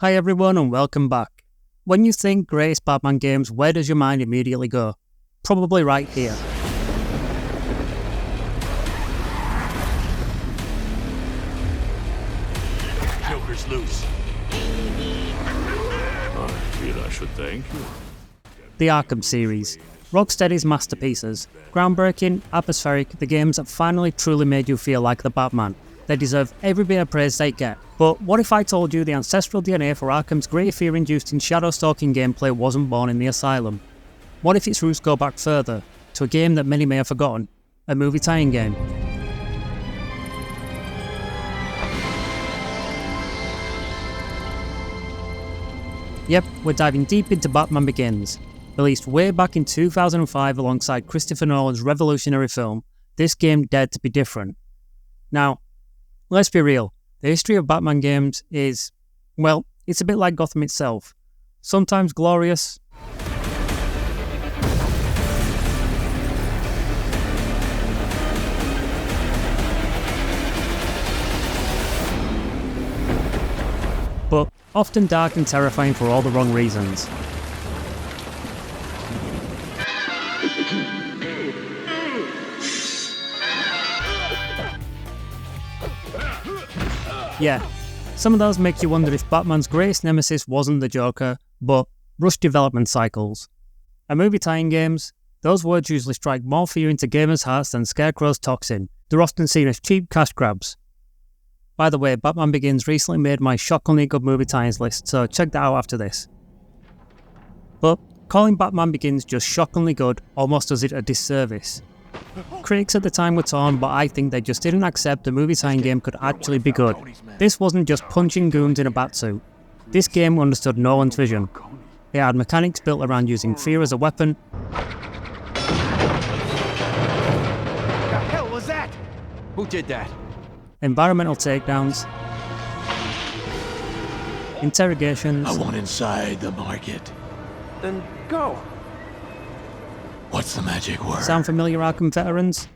Hi everyone and welcome back. When you think greatest Batman games, where does your mind immediately go? Probably right here. Joker's loose. I feel I should thank you. The Arkham series. Rocksteady's masterpieces. Groundbreaking, atmospheric, the games that finally truly made you feel like the Batman. They deserve every bit of praise they get. But what if I told you the ancestral DNA for Arkham's great fear-inducing shadow-stalking gameplay wasn't born in the Asylum? What if its roots go back further, to a game that many may have forgotten, a movie tie-in game? Yep, we're diving deep into Batman Begins. Released way back in 2005 alongside Christopher Nolan's revolutionary film, this game dared to be different. Now, let's be real, the history of Batman games is, well, it's a bit like Gotham itself. Sometimes glorious, but often dark and terrifying for all the wrong reasons. Yeah, some of those make you wonder if Batman's greatest nemesis wasn't the Joker, but rushed development cycles. And movie tie-in games, those words usually strike more fear into gamers' hearts than Scarecrow's toxin. They're often seen as cheap cash grabs. By the way, Batman Begins recently made my shockingly good movie tie-ins list, so check that out after this. But calling Batman Begins just shockingly good almost does it a disservice. Critics at the time were torn, but I think they just didn't accept the movie tie-in game could actually be good. This wasn't just punching goons in a batsuit. This game understood Nolan's vision. It had mechanics built around using fear as a weapon. The hell was that? Who did that? Environmental takedowns. Interrogations. I want inside the market. Then go. What's the magic word? Sound familiar, Arkham veterans?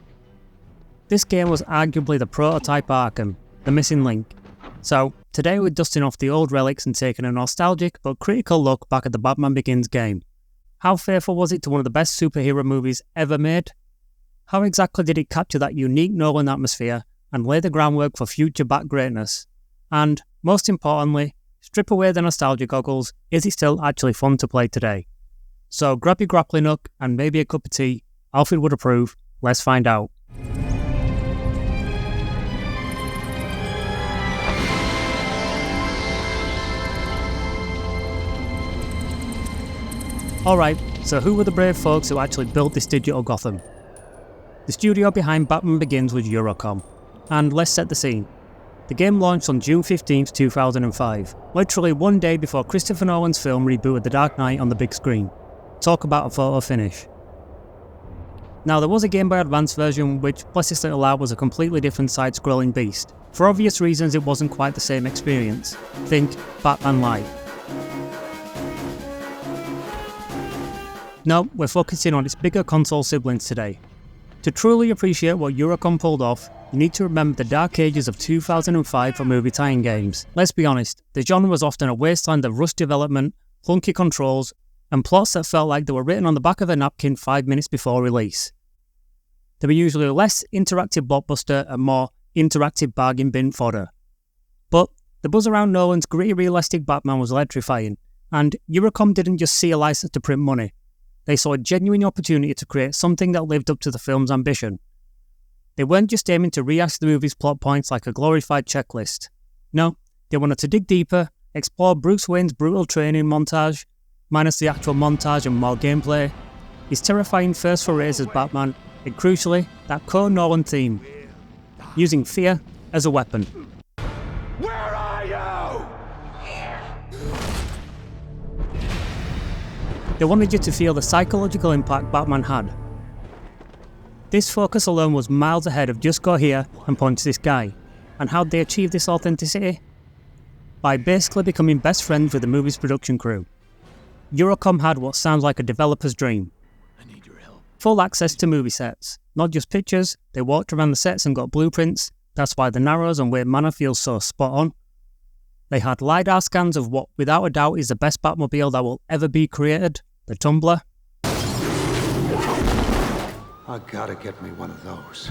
This game was arguably the prototype Arkham, the missing link. So, today we're dusting off the old relics and taking a nostalgic but critical look back at the Batman Begins game. How faithful was it to one of the best superhero movies ever made? How exactly did it capture that unique Nolan atmosphere and lay the groundwork for future Bat greatness? And, most importantly, strip away the nostalgia goggles, is it still actually fun to play today? So grab your grappling hook and maybe a cup of tea. Alfred would approve. Let's find out. Alright, so who were the brave folks who actually built this digital Gotham? The studio behind Batman Begins was Eurocom. And let's set the scene. The game launched on June 15th, 2005, literally one day before Christopher Nolan's film rebooted The Dark Knight on the big screen. Talk about a photo finish. Now, there was a Game Boy Advance version which, bless its little heart, was a completely different side-scrolling beast. For obvious reasons, it wasn't quite the same experience. Think Batman Live. No, we're focusing on its bigger console siblings today. To truly appreciate what Eurocom pulled off, you need to remember the dark ages of 2005 for movie tie-in games. Let's be honest, the genre was often a wasteland of rushed development, clunky controls, and plots that felt like they were written on the back of a napkin 5 minutes before release. They were usually less interactive blockbuster and more interactive bargain bin fodder. But the buzz around Nolan's gritty realistic Batman was electrifying, and Eurocom didn't just see a license to print money. They saw a genuine opportunity to create something that lived up to the film's ambition. They weren't just aiming to rehash the movie's plot points like a glorified checklist. No, they wanted to dig deeper, explore Bruce Wayne's brutal training montage, minus the actual montage and more gameplay, his terrifying first forays as Batman, and crucially, that core Nolan theme, using fear as a weapon. Where are you? They wanted you to feel the psychological impact Batman had. This focus alone was miles ahead of just go here and punch this guy. And how'd they achieve this authenticity? By basically becoming best friends with the movie's production crew. Eurocom had what sounds like a developer's dream. I need your help. Full access to movie sets. Not just pictures, they walked around the sets and got blueprints. That's why the Narrows and Wayne Manor feels so spot on. They had lidar scans of what without a doubt is the best Batmobile that will ever be created, the Tumbler. I gotta get me one of those.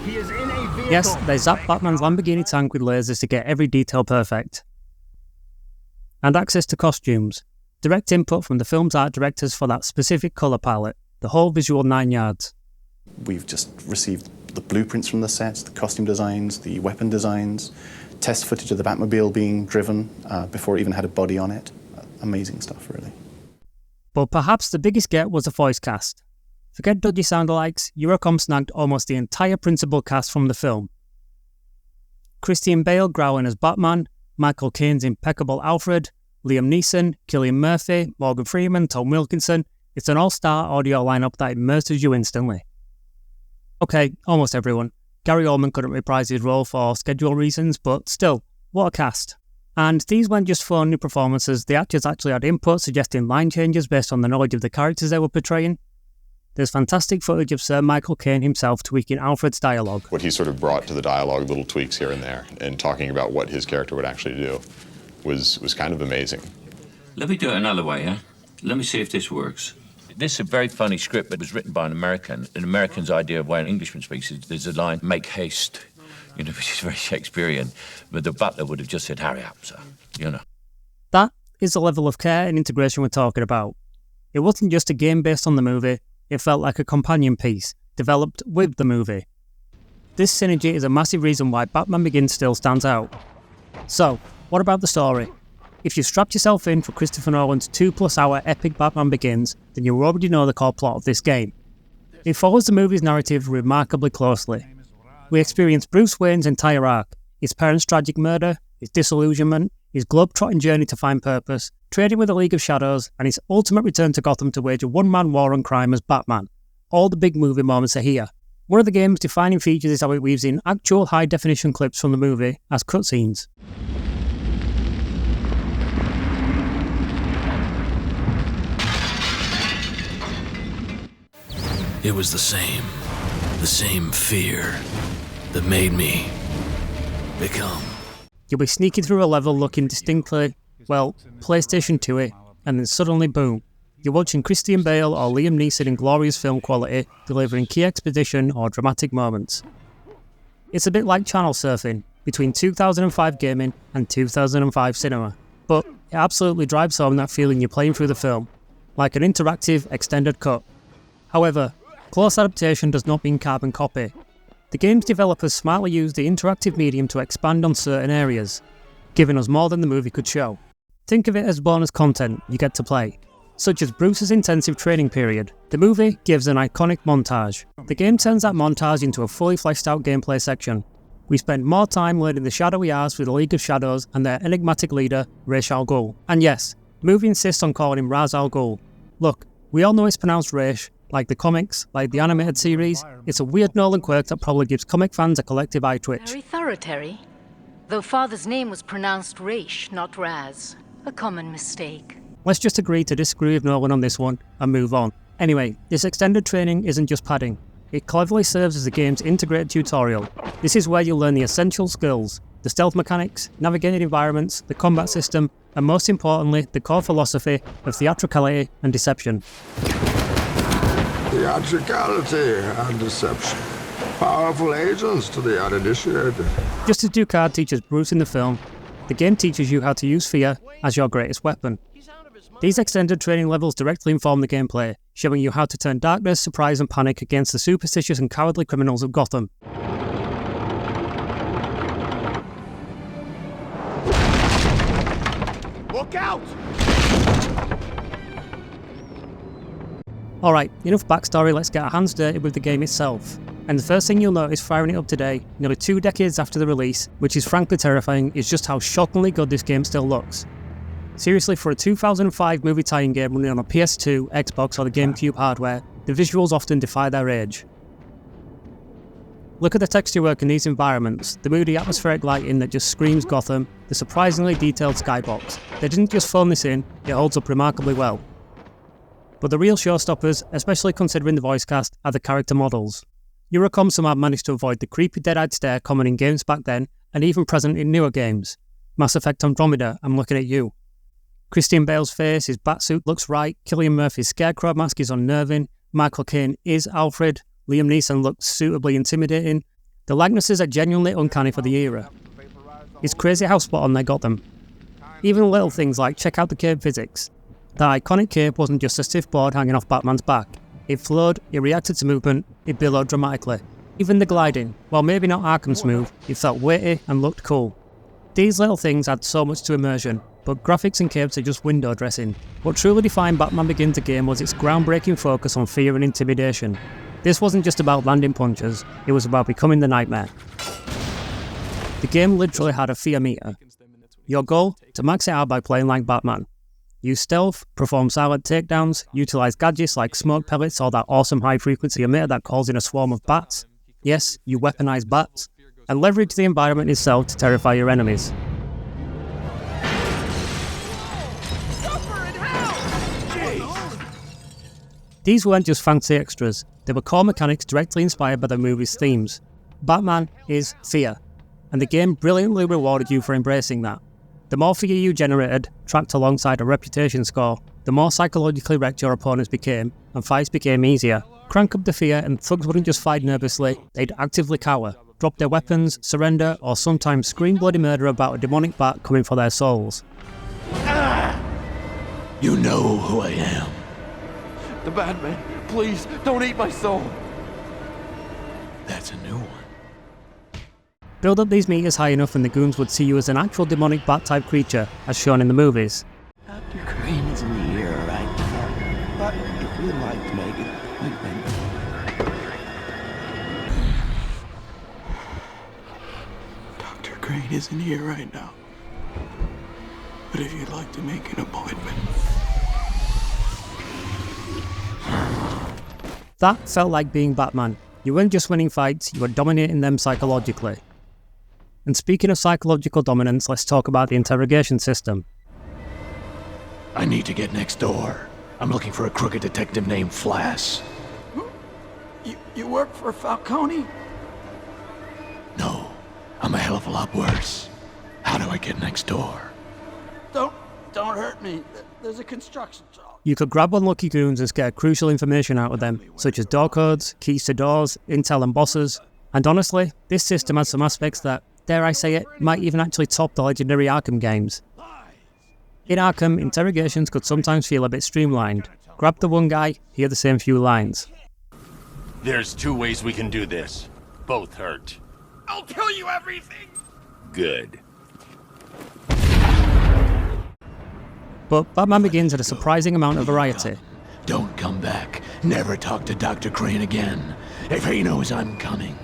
He is in a vehicle. Yes, they zapped Batman's Lamborghini tank with lasers to get every detail perfect. And access to costumes. Direct input from the film's art directors for that specific colour palette. The whole visual 9 yards. We've just received the blueprints from the sets, the costume designs, the weapon designs, test footage of the Batmobile being driven before it even had a body on it. Amazing stuff, really. But perhaps the biggest get was the voice cast. Forget dodgy sound-alikes, Eurocom snagged almost the entire principal cast from the film. Christian Bale growling as Batman, Michael Caine's impeccable Alfred, Liam Neeson, Cillian Murphy, Morgan Freeman, Tom Wilkinson. It's an all-star audio lineup that immerses you instantly. Okay, almost everyone. Gary Oldman couldn't reprise his role for schedule reasons, but still, what a cast. And these weren't just fun new performances, the actors actually had input suggesting line changes based on the knowledge of the characters they were portraying. There's fantastic footage of Sir Michael Caine himself tweaking Alfred's dialogue. What he sort of brought to the dialogue, little tweaks here and there, and talking about what his character would actually do was kind of amazing. Let me do it another way, yeah? Let me see if this works. This is a very funny script that was written by an American. An American's idea of why an Englishman speaks is there's a line, make haste, which is very Shakespearean. But the butler would have just said, hurry up, sir, That is the level of care and integration we're talking about. It wasn't just a game based on the movie, it felt like a companion piece, developed with the movie. This synergy is a massive reason why Batman Begins still stands out. So, what about the story? If you strapped yourself in for Christopher Nolan's 2+ hour epic Batman Begins, then you already know the core plot of this game. It follows the movie's narrative remarkably closely. We experience Bruce Wayne's entire arc, his parents' tragic murder, his disillusionment, his globe-trotting journey to find purpose, trading with the League of Shadows, and his ultimate return to Gotham to wage a one-man war on crime as Batman. All the big movie moments are here. One of the game's defining features is how it weaves in actual high-definition clips from the movie as cutscenes. It was the same fear that made me become. You'll be sneaking through a level looking distinctly, well, PlayStation 2-y, and then suddenly boom, you're watching Christian Bale or Liam Neeson in glorious film quality, delivering key exposition or dramatic moments. It's a bit like channel surfing, between 2005 gaming and 2005 cinema, but it absolutely drives home that feeling you're playing through the film, like an interactive extended cut. However, close adaptation does not mean carbon copy. The game's developers smartly used the interactive medium to expand on certain areas, giving us more than the movie could show. Think of it as bonus content you get to play, such as Bruce's intensive training period. The movie gives an iconic montage. The game turns that montage into a fully fleshed out gameplay section. We spend more time learning the shadowy arts with the League of Shadows and their enigmatic leader, Ra's al Ghul. And yes, the movie insists on calling him Ra's al Ghul. Look, we all know it's pronounced Ra's, like the comics, like the animated series. It's a weird Nolan quirk that probably gives comic fans a collective eye twitch. Very thorough, Terry. Though father's name was pronounced Ra's, not Raz. A common mistake. Let's just agree to disagree with Nolan on this one and move on. Anyway, this extended training isn't just padding. It cleverly serves as the game's integrated tutorial. This is where you'll learn the essential skills, the stealth mechanics, navigating environments, the combat system, and most importantly, the core philosophy of theatricality and deception. Theatricality and deception. Powerful agents to the uninitiated. Just as Ducard teaches Bruce in the film, the game teaches you how to use fear as your greatest weapon. These extended training levels directly inform the gameplay, showing you how to turn darkness, surprise and panic against the superstitious and cowardly criminals of Gotham. Look out! Alright, enough backstory, let's get our hands dirty with the game itself. And the first thing you'll notice firing it up today, nearly 2 decades after the release, which is frankly terrifying, is just how shockingly good this game still looks. Seriously, for a 2005 movie tie-in game running on a PS2, Xbox or the GameCube hardware, the visuals often defy their age. Look at the texture work in these environments, the moody atmospheric lighting that just screams Gotham, the surprisingly detailed skybox. They didn't just phone this in, it holds up remarkably well. But the real showstoppers, especially considering the voice cast, are the character models. Eurocom somehow managed to avoid the creepy dead-eyed stare common in games back then, and even present in newer games. Mass Effect Andromeda, I'm looking at you. Christian Bale's face, his batsuit looks right, Cillian Murphy's scarecrow mask is unnerving, Michael Caine is Alfred, Liam Neeson looks suitably intimidating. The likenesses are genuinely uncanny for the era. It's crazy how spot on they got them. Even little things like check out the cape physics. That iconic cape wasn't just a stiff board hanging off Batman's back. It flowed, it reacted to movement, it billowed dramatically. Even the gliding, while maybe not Arkham smooth, it felt weighty and looked cool. These little things add so much to immersion, but graphics and capes are just window dressing. What truly defined Batman Begins Again was its groundbreaking focus on fear and intimidation. This wasn't just about landing punches, it was about becoming the nightmare. The game literally had a fear meter. Your goal? To max it out by playing like Batman. Use stealth, perform silent takedowns, utilise gadgets like smoke pellets or that awesome high-frequency emitter that calls in a swarm of bats. Yes, you weaponise bats. And leverage the environment itself to terrify your enemies. These weren't just fancy extras, they were core mechanics directly inspired by the movie's themes. Batman is fear, and the game brilliantly rewarded you for embracing that. The more fear you generated, tracked alongside a reputation score, the more psychologically wrecked your opponents became, and fights became easier. Crank up the fear and thugs wouldn't just fight nervously, they'd actively cower, drop their weapons, surrender, or sometimes scream bloody murder about a demonic bat coming for their souls. You know who I am. The Batman, please, don't eat my soul. That's a new one. Build up these meters high enough and the goons would see you as an actual demonic bat-type creature, as shown in the movies. Dr. Caine isn't here right now, but if you'd like to make an appointment... Dr. Caine isn't here right now, but if you'd like to make an appointment... That felt like being Batman. You weren't just winning fights, you were dominating them psychologically. And speaking of psychological dominance, let's talk about the interrogation system. I need to get next door. I'm looking for a crooked detective named Flass. You work for Falcone? No, I'm a hell of a lot worse. How do I get next door? Don't hurt me. There's a construction job. You could grab unlucky goons and scare crucial information out of them, such as door codes, keys to doors, intel and bosses. And honestly, this system has some aspects that, dare I say it, might even actually top the legendary Arkham games. In Arkham, interrogations could sometimes feel a bit streamlined. Grab the one guy, hear the same few lines. There's two ways we can do this. Both hurt. I'll tell you everything! Good. But Batman Begins had a surprising amount of variety. Don't come back. Never talk to Dr. Caine again. If he knows I'm coming,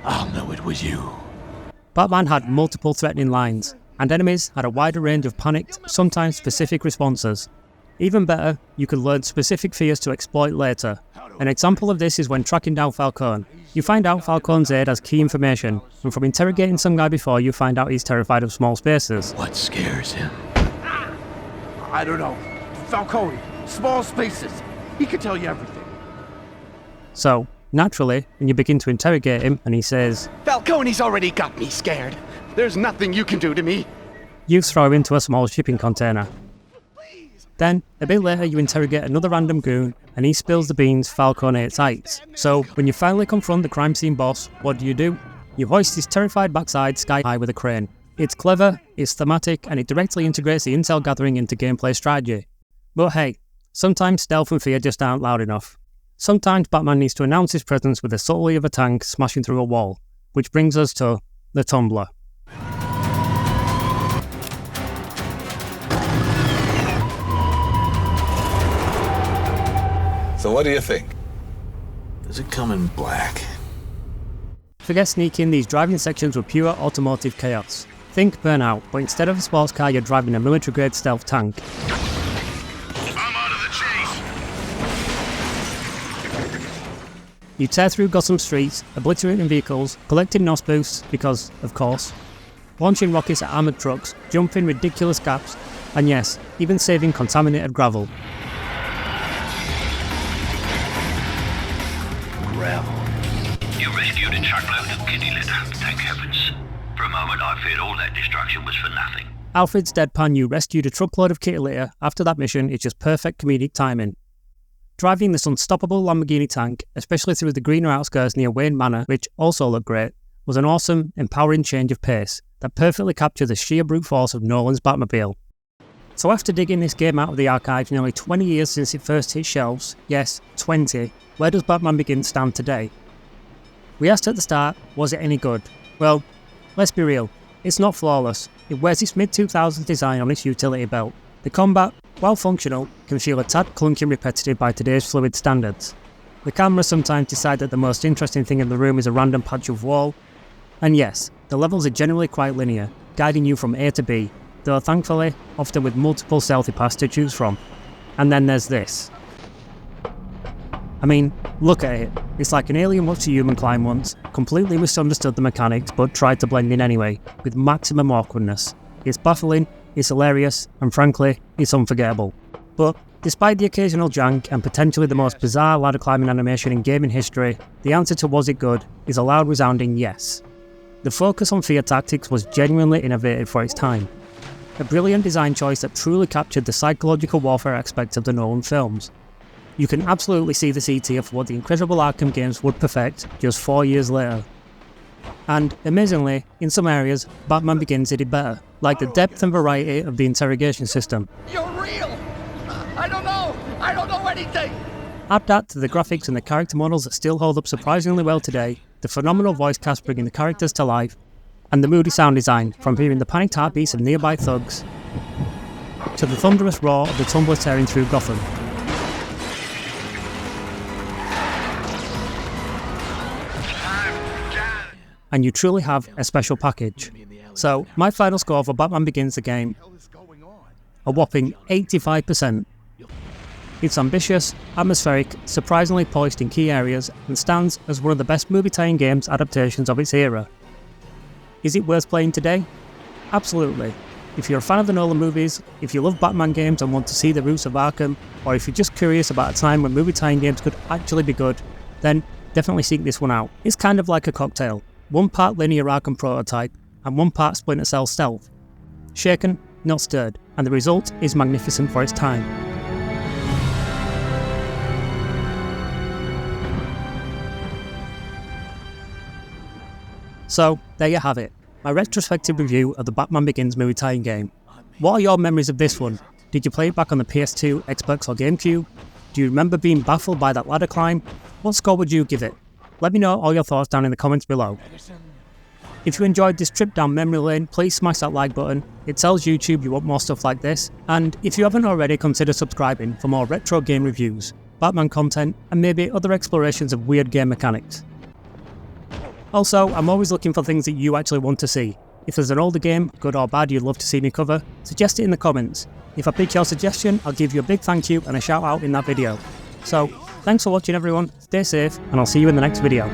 I'll know it was you. Batman had multiple threatening lines, and enemies had a wider range of panicked, sometimes specific responses. Even better, you could learn specific fears to exploit later. An example of this is when tracking down Falcone. You find out Falcone's aid has key information, and from interrogating some guy before, you find out he's terrified of small spaces. What scares him? I don't know. Falcone, small spaces. He could tell you everything. So, naturally, when you begin to interrogate him and he says, Falcone's already got me scared. There's nothing you can do to me. You throw him into a small shipping container. Then, a bit later, you interrogate another random goon and he spills the beans Falcone ate heights. So, when you finally confront the crime scene boss, what do? You hoist his terrified backside sky high with a crane. It's clever, it's thematic, and it directly integrates the intel gathering into gameplay strategy. But hey, sometimes stealth and fear just aren't loud enough. Sometimes Batman needs to announce his presence with the subtlety of a tank smashing through a wall, which brings us to the Tumbler. So what do you think? Does it come in black? Forget sneaking, these driving sections were pure automotive chaos. Think Burnout, but instead of a sports car you're driving a military-grade stealth tank. I'm out of the chase! You tear through Gotham streets, obliterating vehicles, collecting NOS boosts, because, of course, launching rockets at armoured trucks, jumping ridiculous gaps, and yes, even saving contaminated gravel. Gravel. You rescued a truckload of kitty litter, thank heavens. For a moment, I feared all that destruction was for nothing. Alfred's deadpan "you rescued a truckload of kitty litter" after that mission is just perfect comedic timing. Driving this unstoppable Lamborghini tank, especially through the greener outskirts near Wayne Manor, which also looked great, was an awesome, empowering change of pace that perfectly captured the sheer brute force of Nolan's Batmobile. So after digging this game out of the archive nearly 20 years since it first hit shelves, yes, 20, where does Batman Begins stand today? We asked at the start, was it any good? Well, let's be real, it's not flawless. It wears its mid-2000s design on its utility belt. The combat, while functional, can feel a tad clunky and repetitive by today's fluid standards. The camera sometimes decide that the most interesting thing in the room is a random patch of wall. And yes, the levels are generally quite linear, guiding you from A to B, though thankfully, often with multiple stealthy paths to choose from. And then there's this. I mean, look at it. It's like an alien watched a human climb once, completely misunderstood the mechanics but tried to blend in anyway, with maximum awkwardness. It's baffling, it's hilarious, and frankly, it's unforgettable. But despite the occasional jank and potentially the most bizarre ladder climbing animation in gaming history, the answer to was it good is a loud resounding yes. The focus on fear tactics was genuinely innovative for its time. A brilliant design choice that truly captured the psychological warfare aspect of the Nolan films. You can absolutely see the seed here for what the incredible Arkham games would perfect just 4 years later. And, amazingly, in some areas, Batman Begins did it better, like the depth and variety of the interrogation system. You're real! I don't know anything! Add that to the graphics and the character models that still hold up surprisingly well today, the phenomenal voice cast bringing the characters to life, and the moody sound design, from hearing the panicked heartbeats of nearby thugs, to the thunderous roar of the Tumbler tearing through Gotham. And you truly have a special package. So, my final score for Batman Begins the game, a whopping 85%. It's ambitious, atmospheric, surprisingly polished in key areas, and stands as one of the best movie tie-in games adaptations of its era. Is it worth playing today? Absolutely. If you're a fan of the Nolan movies, if you love Batman games and want to see the roots of Arkham, or if you're just curious about a time when movie tie-in games could actually be good, then definitely seek this one out. It's kind of like a cocktail. 1 part linear Arkham prototype, and 1 part Splinter Cell stealth. Shaken, not stirred, and the result is magnificent for its time. So, there you have it, my retrospective review of the Batman Begins movie tie-in game. What are your memories of this one? Did you play it back on the PS2, Xbox or GameCube? Do you remember being baffled by that ladder climb? What score would you give it? Let me know all your thoughts down in the comments below. If you enjoyed this trip down memory lane, please smash that like button. It tells YouTube you want more stuff like this. And if you haven't already, consider subscribing for more retro game reviews, Batman content, and maybe other explorations of weird game mechanics. Also, I'm always looking for things that you actually want to see. If there's an older game, good or bad, you'd love to see me cover, suggest it in the comments. If I pick your suggestion, I'll give you a big thank you and a shout out in that video. So, thanks for watching everyone, stay safe, and I'll see you in the next video.